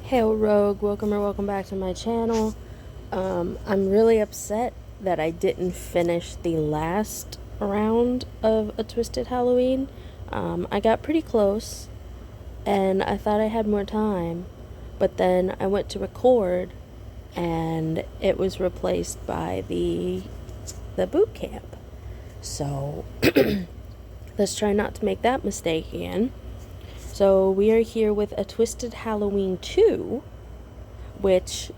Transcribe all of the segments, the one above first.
Hail Rogue, welcome back to my channel. I'm really upset that I didn't finish the last round of A Twisted Halloween. I got pretty close, and I thought I had more time, but then I went to record, and it was replaced by the boot camp. So, let's try not to make that mistake again. So we are here with A Twisted Halloween 2, which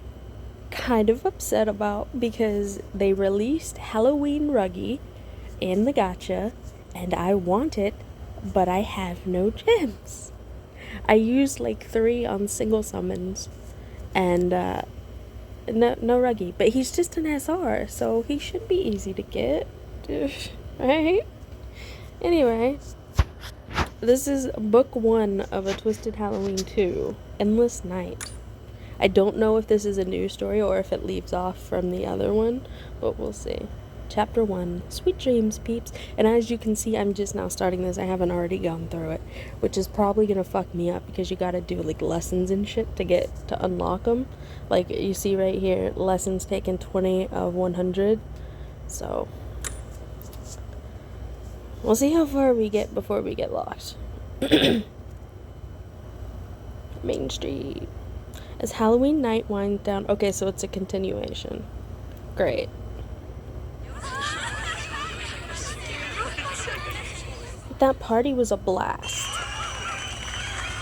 kind of upset about because they released Halloween Ruggy in the gacha, and I want it, but I have no gems. I used like 3 on single summons, and no Ruggy, but he's just an SR, so he should be easy to get, right? Anyway, this is book 1 of A Twisted Halloween 2, Endless Night. I don't know if this is a new story or if it leaves off from the other one, but we'll see. Chapter 1, Sweet Dreams, peeps. And as you can see, I'm just now starting this. I haven't already gone through it, which is probably gonna fuck me up because you gotta do like lessons and shit to unlock them. Like you see right here, lessons taken 20 of 100. So we'll see how far we get before we get locked. Main Street. As Halloween night winds down... Okay, so it's a continuation. Great. That party was a blast.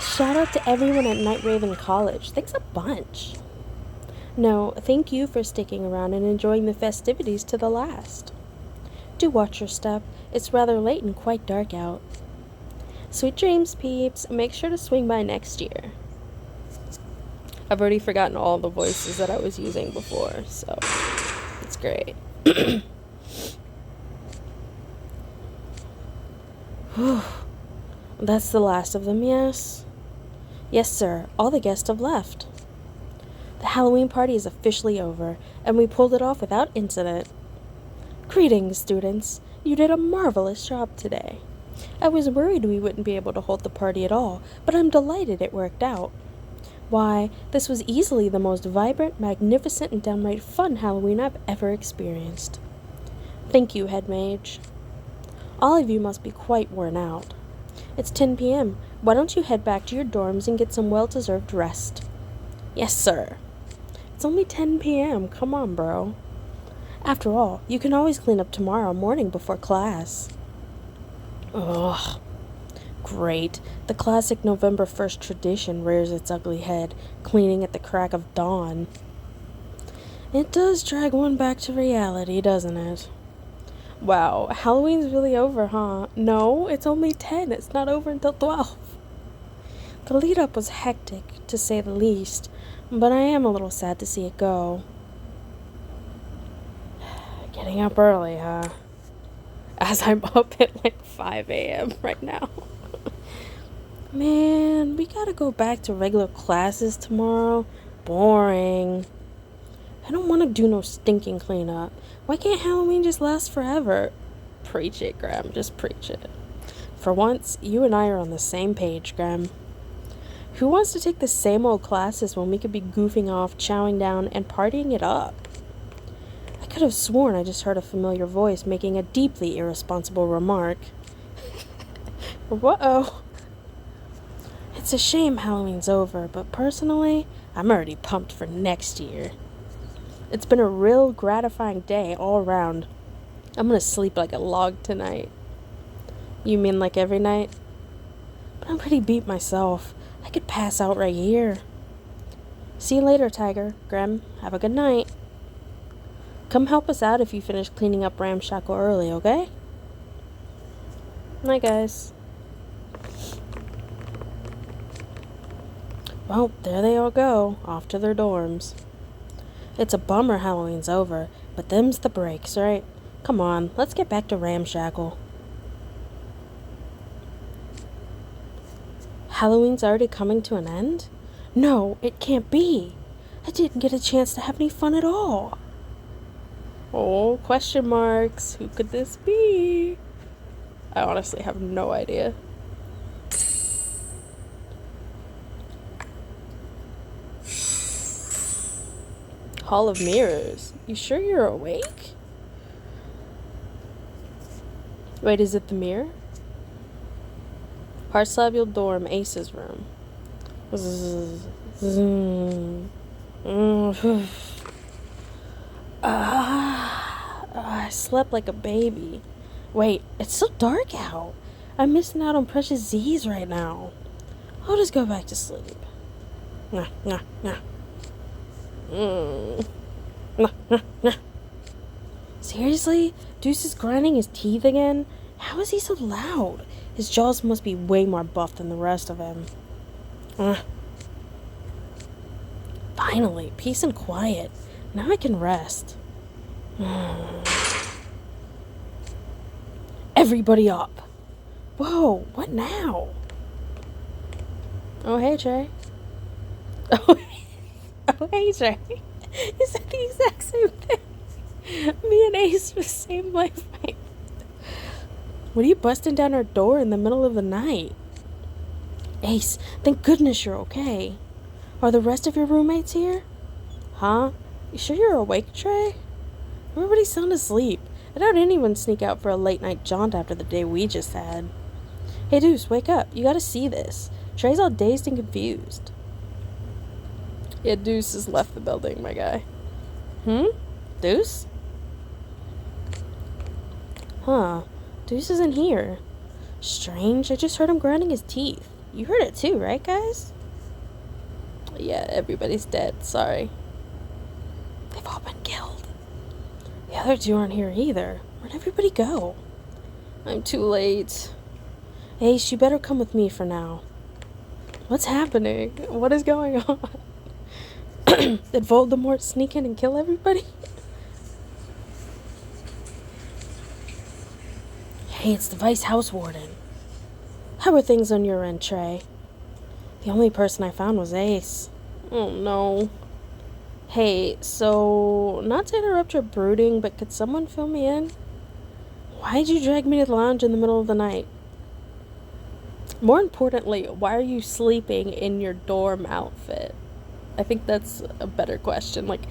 Shout out to everyone at Night Raven College. Thanks a bunch. No, thank you for sticking around and enjoying the festivities to the last. Do watch your step. It's rather late and quite dark out. Sweet dreams, peeps. Make sure to swing by next year. I've already forgotten all the voices that I was using before, so it's great. That's the last of them, yes? Yes, sir. All the guests have left. The Halloween party is officially over, and we pulled it off without incident. Greetings, students. You did a marvelous job today. I was worried we wouldn't be able to hold the party at all, but I'm delighted it worked out. Why, this was easily the most vibrant, magnificent, and downright fun Halloween I've ever experienced. Thank you, Head Mage. All of you must be quite worn out. It's 10 p.m. Why don't you head back to your dorms and get some well-deserved rest? Yes, sir. It's only 10 p.m. Come on, bro. After all, you can always clean up tomorrow morning before class. Ugh. Great. The classic November 1st tradition rears its ugly head, cleaning at the crack of dawn. It does drag one back to reality, doesn't it? Wow, Halloween's really over, huh? No, it's only 10. It's not over until 12. The lead-up was hectic, to say the least, but I am a little sad to see it go. Getting up early, huh? As I'm up at like 5 a.m. right now. Man, we gotta go back to regular classes tomorrow. Boring. I don't want to do no stinking cleanup. Why can't Halloween just last forever? Preach it, Graham. Just preach it. For once, you and I are on the same page, Graham. Who wants to take the same old classes when we could be goofing off, chowing down, and partying it up? I could have sworn I just heard a familiar voice making a deeply irresponsible remark. Whoa. It's a shame Halloween's over, but personally, I'm already pumped for next year. It's been a real gratifying day all around. I'm gonna sleep like a log tonight. You mean like every night? But I'm pretty beat myself. I could pass out right here. See you later, Tiger. Grem, have a good night. Come help us out if you finish cleaning up Ramshackle early, okay? Night, guys. Well, there they all go, off to their dorms. It's a bummer Halloween's over, but them's the breaks, right? Come on, let's get back to Ramshackle. Halloween's already coming to an end? No, it can't be. I didn't get a chance to have any fun at all. Oh, question marks. Who could this be? I honestly have no idea. Hall of Mirrors. You sure you're awake? Wait, is it the mirror? Heartslabule dorm, Ace's room. I slept like a baby. Wait, it's so dark out. I'm missing out on precious Z's right now. I'll just go back to sleep. Nah, nah, nah. Nah, nah, nah. Seriously? Deuce is grinding his teeth again? How is he so loud? His jaws must be way more buff than the rest of him. Finally, peace and quiet. Now I can rest. Everybody up. Whoa, what now? Oh, hey, Trey. Oh, hey, Trey. You said the exact same thing. Me and Ace were the same wavelength. What are you busting down our door in the middle of the night? Ace, thank goodness you're okay. Are the rest of your roommates here? Huh? You sure you're awake, Trey? Everybody's sound asleep. I doubt anyone sneak out for a late night jaunt after the day we just had. Hey, Deuce, wake up. You gotta see this. Trey's all dazed and confused. Yeah, Deuce has left the building, my guy. Deuce? Huh. Deuce isn't here. Strange. I just heard him grinding his teeth. You heard it too, right, guys? Yeah, everybody's dead. Sorry. They've all been killed. The other two aren't here either. Where'd everybody go? I'm too late. Ace, you better come with me for now. What's happening? What is going on? Did Voldemort sneak in and kill everybody? Hey, it's the Vice House Warden. How are things on your end, Trey? The only person I found was Ace. Oh, no. Hey, so, not to interrupt your brooding, but could someone fill me in? Why'd you drag me to the lounge in the middle of the night? More importantly, why are you sleeping in your dorm outfit? I think that's a better question. Like,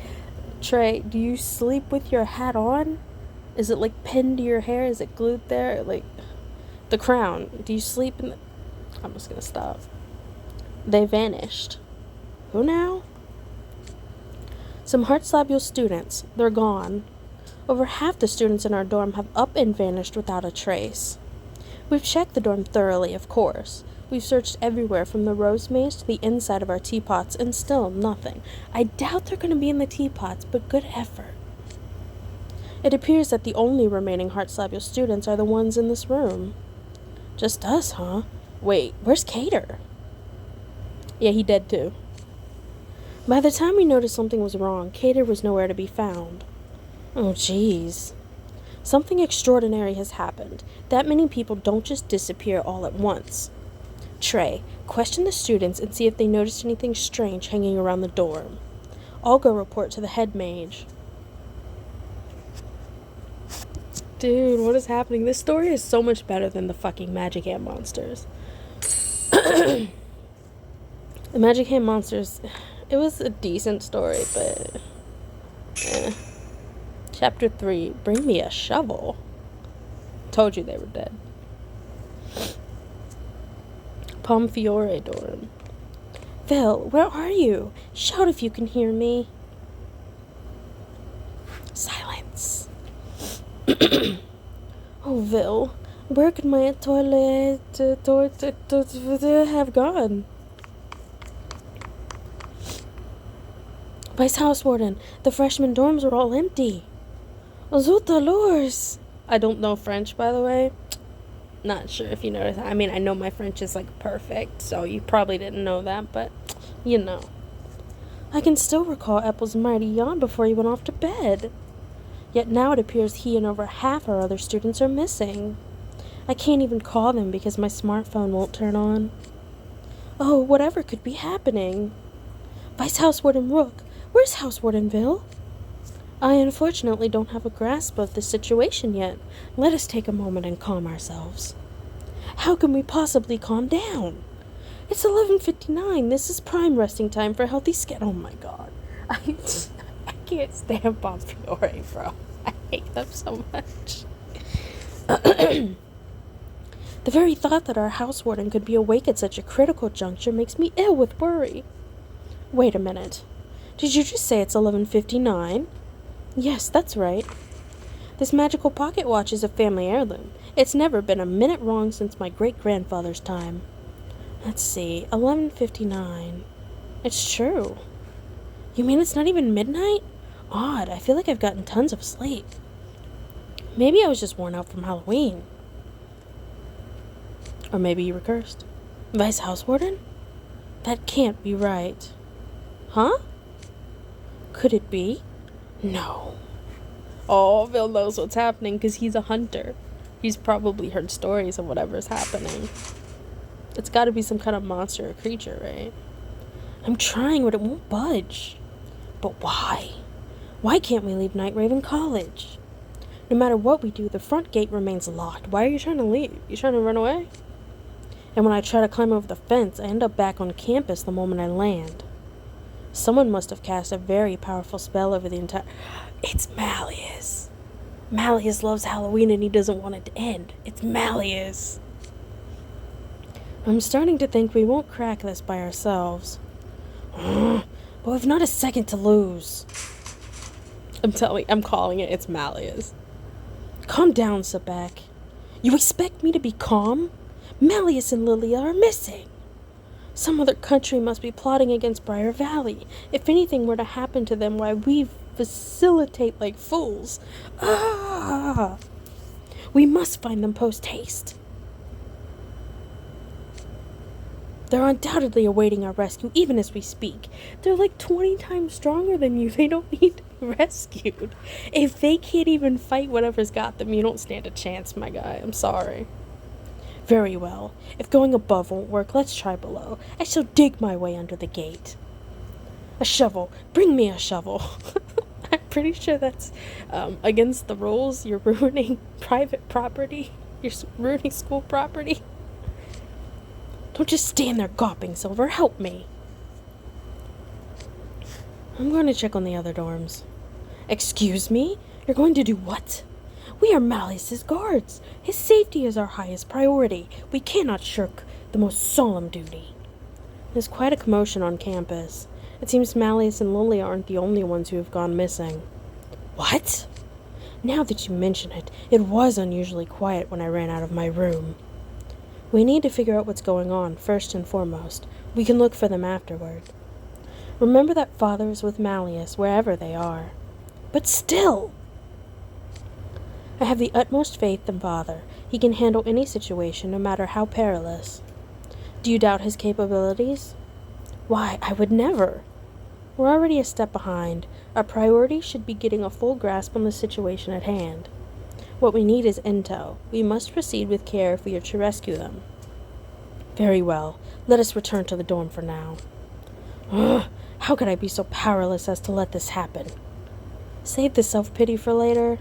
Trey, do you sleep with your hat on? Is it, like, pinned to your hair? Is it glued there? Like, the crown. Do you sleep in the... I'm just gonna stop. They vanished. Who now? Some Heartslabule students. They're gone. Over half the students in our dorm have up and vanished without a trace. We've checked the dorm thoroughly, of course. We've searched everywhere from the rose maze to the inside of our teapots, and still nothing. I doubt they're going to be in the teapots, but good effort. It appears that the only remaining Heartslabule students are the ones in this room. Just us, huh? Wait, where's Cater? Yeah, he dead too. By the time we noticed something was wrong, Cater was nowhere to be found. Oh, jeez. Something extraordinary has happened. That many people don't just disappear all at once. Trey, question the students and see if they noticed anything strange hanging around the dorm. I'll go report to the head mage. Dude, what is happening? This story is so much better than the fucking Magic Hand Monsters. The Magic Hand Monsters, it was a decent story, but... Chapter 3, bring me a shovel. Told you they were dead. Pomfiore dorm. Phil, where are you? Shout if you can hear me. Silence. Oh, Vil, where could my toilet have gone? Vice House Warden, the freshman dorms are all empty. Zuta lors. I don't know French, by the way. Not sure if you noticed. I mean, I know my French is, like, perfect, so you probably didn't know that, but, you know. I can still recall Apple's mighty yawn before he went off to bed. Yet now it appears he and over half our other students are missing. I can't even call them because my smartphone won't turn on. Oh, whatever could be happening. Vice House Warden Rook, where's House Wardenville? I unfortunately don't have a grasp of the situation yet. Let us take a moment and calm ourselves. How can we possibly calm down? It's 11:59. This is prime resting time for healthy skin. Oh my god. I can't stand Bon Fiore, bro. I hate them so much. The very thought that our house warden could be awake at such a critical juncture makes me ill with worry. Wait a minute. Did you just say it's 11:59? Yes, that's right. This magical pocket watch is a family heirloom. It's never been a minute wrong since my great-grandfather's time. Let's see, 11:59. It's true. You mean it's not even midnight? Odd, I feel like I've gotten tons of sleep. Maybe I was just worn out from Halloween. Or maybe you were cursed. Vice House Warden? That can't be right. Huh? Could it be? No. Oh, Bill knows what's happening because he's a hunter. He's probably heard stories of whatever's happening. It's got to be some kind of monster or creature, right? I'm trying, but it won't budge. But why? Why can't we leave Night Raven College? No matter what we do, the front gate remains locked. Why are you trying to leave? You trying to run away? And when I try to climb over the fence, I end up back on campus the moment I land. Someone must have cast a very powerful spell over the entire... It's Malleus. Malleus loves Halloween and he doesn't want it to end. It's Malleus. I'm starting to think we won't crack this by ourselves. But we've not a second to lose. I'm calling it, it's Malleus. Calm down, Sabak. You expect me to be calm? Malleus and Lilia are missing. Some other country must be plotting against Briar Valley. If anything were to happen to them, why, we facilitate like fools. We must find them post-haste. They're undoubtedly awaiting our rescue, even as we speak. They're like 20 times stronger than you. They don't need to be rescued. If they can't even fight whatever's got them, you don't stand a chance, my guy. I'm sorry. Very well. If going above won't work, let's try below. I shall dig my way under the gate. A shovel. Bring me a shovel. I'm pretty sure that's against the rules. You're ruining private property. You're ruining school property. Don't just stand there gawping, Silver. Help me. I'm going to check on the other dorms. Excuse me? You're going to do what? We are Malleus's guards. His safety is our highest priority. We cannot shirk the most solemn duty. There's quite a commotion on campus. It seems Malleus and Lilia aren't the only ones who have gone missing. What? Now that you mention it, it was unusually quiet when I ran out of my room. We need to figure out what's going on, first and foremost. We can look for them afterward. Remember that Father is with Malleus, wherever they are. But still! I have the utmost faith in Father. He can handle any situation, no matter how perilous. Do you doubt his capabilities? Why, I would never. We're already a step behind. Our priority should be getting a full grasp on the situation at hand. What we need is intel. We must proceed with care if we are to rescue them. Very well. Let us return to the dorm for now. Ugh, how could I be so powerless as to let this happen? Save the self-pity for later.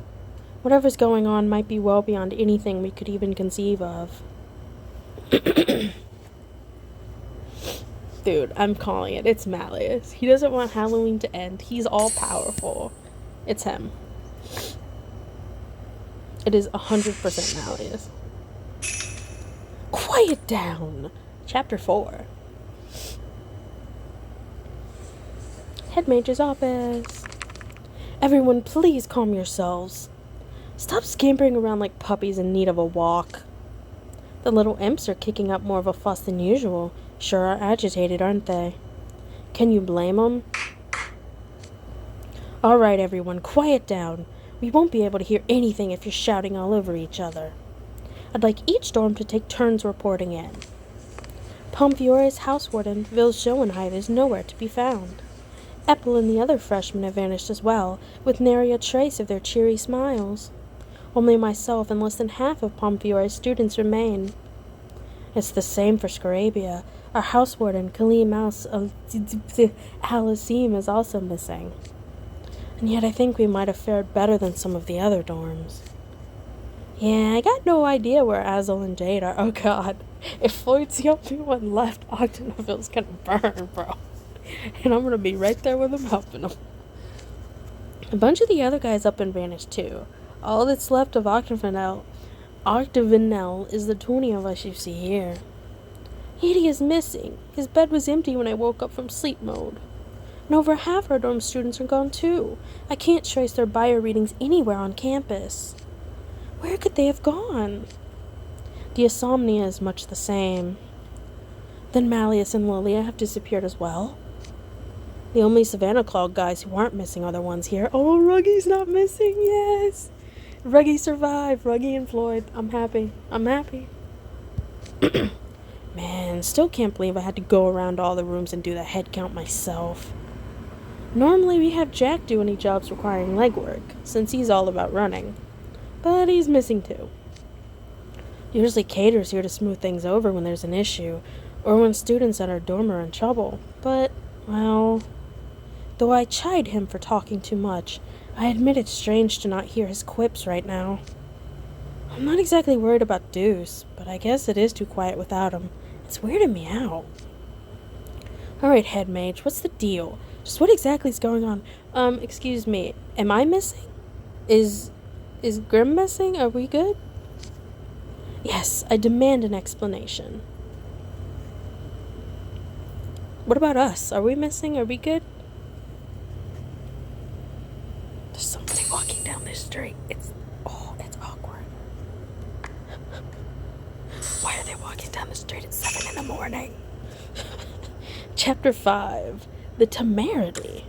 Whatever's going on might be well beyond anything we could even conceive of. Dude, I'm calling it. It's Malleus. He doesn't want Halloween to end. He's all-powerful. It's him. It is 100% Malleus. Quiet down! Chapter 4. Head Mage's office. Everyone, please calm yourselves. Stop scampering around like puppies in need of a walk. The little imps are kicking up more of a fuss than usual. Sure are agitated, aren't they? Can you blame them? All right, everyone, quiet down. We won't be able to hear anything if you're shouting all over each other. I'd like each dorm to take turns reporting in. Pompfiore's house warden, Vil Schoenheit, is nowhere to be found. Epple and the other freshmen have vanished as well, with nary a trace of their cheery smiles. Only myself and less than half of Pompfiore's students remain. It's the same for Scarabia. Our house warden, Kaleem Al-Asim, is also missing. And yet I think we might have fared better than some of the other dorms. Yeah, I got no idea where Azel and Jade are. Oh god. If Floyd's the only one left, Octonaville's gonna burn, bro. And I'm gonna be right there with him helping him. A bunch of the other guys up and vanished too. All that's left of Octavinel is the 20 of us you see here. Edie is missing. His bed was empty when I woke up from sleep mode. And over half our dorm students are gone too. I can't trace their bio readings anywhere on campus. Where could they have gone? The insomnia is much the same. Then Malleus and Lilia have disappeared as well. The only Savannah Claw guys who aren't missing are the ones here. Oh, Ruggy's not missing, yes! Ruggy survived, Ruggy and Floyd. I'm happy. Man, still can't believe I had to go around all the rooms and do the head count myself. Normally we have Jack do any jobs requiring legwork, since he's all about running. But he's missing too. Usually Cater's here to smooth things over when there's an issue, or when students at our dorm are in trouble. But, well, though I chide him for talking too much, I admit it's strange to not hear his quips right now. I'm not exactly worried about Deuce, but I guess it is too quiet without him. It's weirding me out. Alright, head mage, what's the deal? Just what exactly is going on? Excuse me, am I missing? Is Grim missing? Are we good? Yes, I demand an explanation. What about us? Are we missing? Are we good? There's somebody walking down this street. It's awkward. Why are they walking down the street at 7 in the morning? Chapter 5. The Temerity.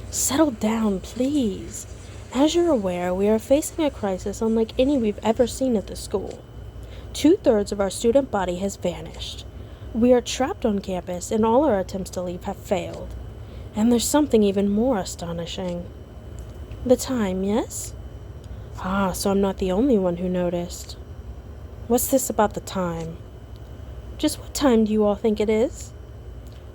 Settle down, please. As you're aware, we are facing a crisis unlike any we've ever seen at the school. 2/3 of our student body has vanished. We are trapped on campus, and all our attempts to leave have failed. And there's something even more astonishing. The time, yes? Ah, so I'm not the only one who noticed. What's this about the time? Just what time do you all think it is?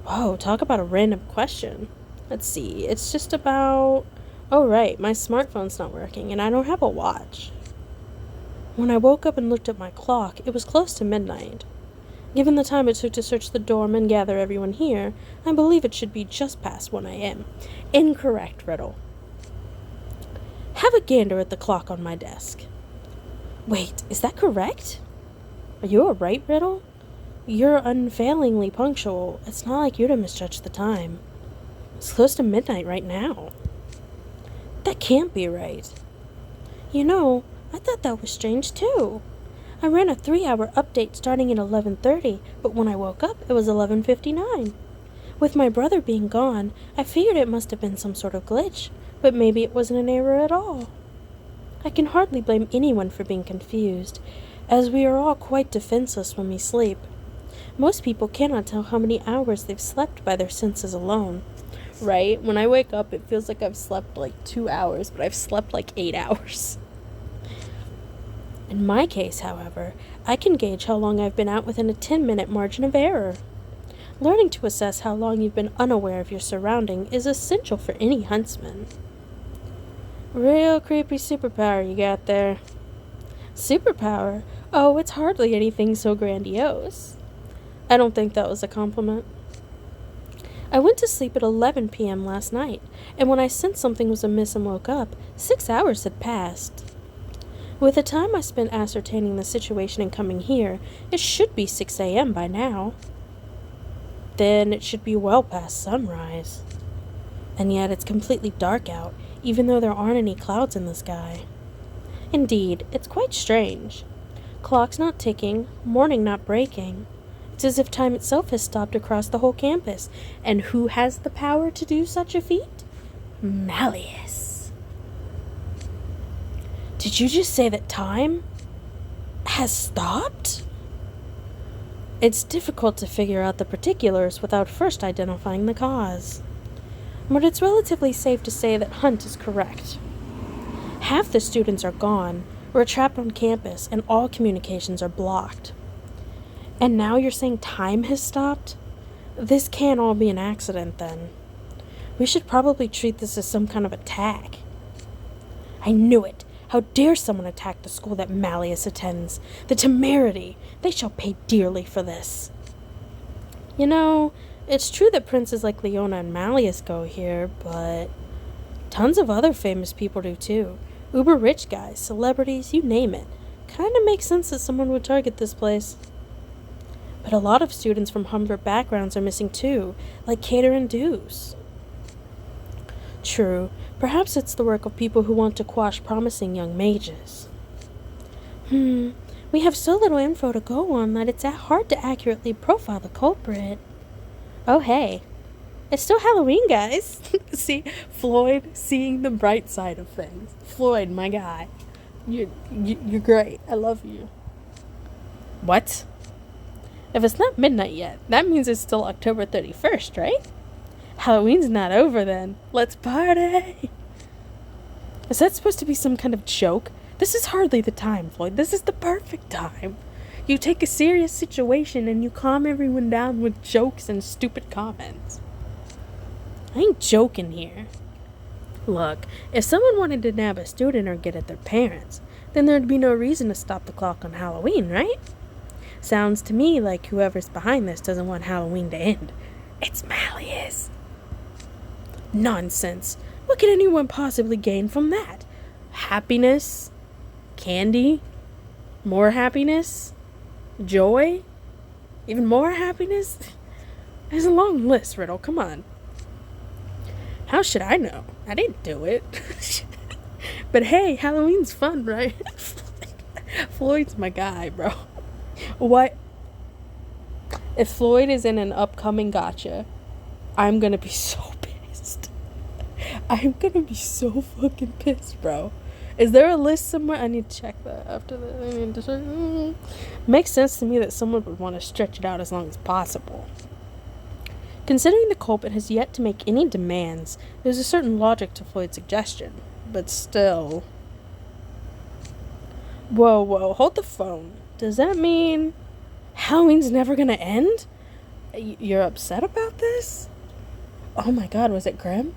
Whoa, talk about a random question. Let's see, it's just about... Oh right, my smartphone's not working, and I don't have a watch. When I woke up and looked at my clock, it was close to midnight. Given the time it took to search the dorm and gather everyone here, I believe it should be just past 1 a.m. Incorrect, Riddle. Have a gander at the clock on my desk. Wait, is that correct? Are you alright, Riddle? You're unfailingly punctual. It's not like you to misjudge the time. It's close to midnight right now. That can't be right. You know, I thought that was strange too. I ran a 3-hour update starting at 11:30, but when I woke up, it was 11:59. With my brother being gone, I figured it must have been some sort of glitch, but maybe it wasn't an error at all. I can hardly blame anyone for being confused, as we are all quite defenseless when we sleep. Most people cannot tell how many hours they've slept by their senses alone. Right? When I wake up, it feels like I've slept like 2 hours, but I've slept like 8 hours. In my case, however, I can gauge how long I've been out within a 10-minute margin of error. Learning to assess how long you've been unaware of your surrounding is essential for any huntsman. Real creepy superpower you got there. Superpower? Oh, it's hardly anything so grandiose. I don't think that was a compliment. I went to sleep at 11 p.m. last night, and when I sensed something was amiss and woke up, 6 hours had passed. With the time I spent ascertaining the situation and coming here, it should be 6 a.m. by now. Then it should be well past sunrise. And yet it's completely dark out, even though there aren't any clouds in the sky. Indeed, it's quite strange. Clock's not ticking, morning not breaking. It's as if time itself has stopped across the whole campus. And who has the power to do such a feat? Malleus. Did you just say that time has stopped? It's difficult to figure out the particulars without first identifying the cause. But it's relatively safe to say that Hunt is correct. Half the students are gone, we're trapped on campus, and all communications are blocked. And now you're saying time has stopped? This can't all be an accident, then. We should probably treat this as some kind of attack. I knew it! How dare someone attack the school that Malleus attends? The temerity! They shall pay dearly for this. You know, it's true that princes like Leona and Malleus go here, but tons of other famous people do too. Uber rich guys, celebrities, you name it. Kinda makes sense that someone would target this place. But a lot of students from humble backgrounds are missing too, like Cater and Deuce. True, perhaps it's the work of people who want to quash promising young mages. We have so little info to go on that it's hard to accurately profile the culprit. Oh hey, it's still Halloween, guys. See, Floyd seeing the bright side of things. Floyd, my guy. You're great. I love you. What? If it's not midnight yet, that means it's still October 31st, right? Halloween's not over then. Let's party! Is that supposed to be some kind of joke? This is hardly the time, Floyd. This is the perfect time. You take a serious situation and you calm everyone down with jokes and stupid comments. I ain't joking here. Look, if someone wanted to nab a student or get at their parents, then there'd be no reason to stop the clock on Halloween, right? Sounds to me like whoever's behind this doesn't want Halloween to end. It's Malleus. Nonsense. What could anyone possibly gain from that? Happiness? Candy? More happiness? Joy? Even more happiness? There's a long list, Riddle. Come on. How should I know? I didn't do it. But hey, Halloween's fun, right? Floyd's my guy, bro. What? If Floyd is in an upcoming gotcha, I'm gonna be so pissed. I'm gonna be so fucking pissed, bro. Is there a list somewhere? I need to check that after that. Makes sense to me that someone would want to stretch it out as long as possible. Considering the culprit has yet to make any demands, there's a certain logic to Floyd's suggestion. But still... Whoa, hold the phone. Does that mean Halloween's never gonna end? You're upset about this? Oh my god, was it Grim?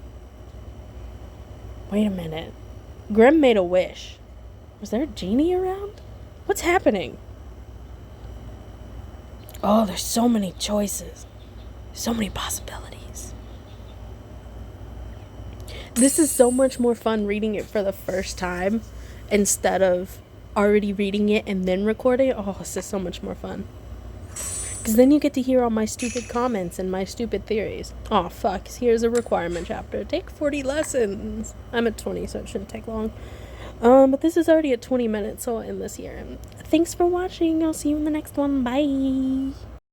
Wait a minute. Grim made a wish. Was there a genie around? What's happening? Oh, there's so many choices. So many possibilities. This is so much more fun reading it for the first time instead of already reading it and then recording it. Oh, this is so much more fun. Because then you get to hear all my stupid comments and my stupid theories. Oh, fuck. Here's a requirement chapter. Take 40 lessons. I'm at 20, so it shouldn't take long. But this is already at 20 minutes, so I'll end this here. Thanks for watching. I'll see you in the next one. Bye.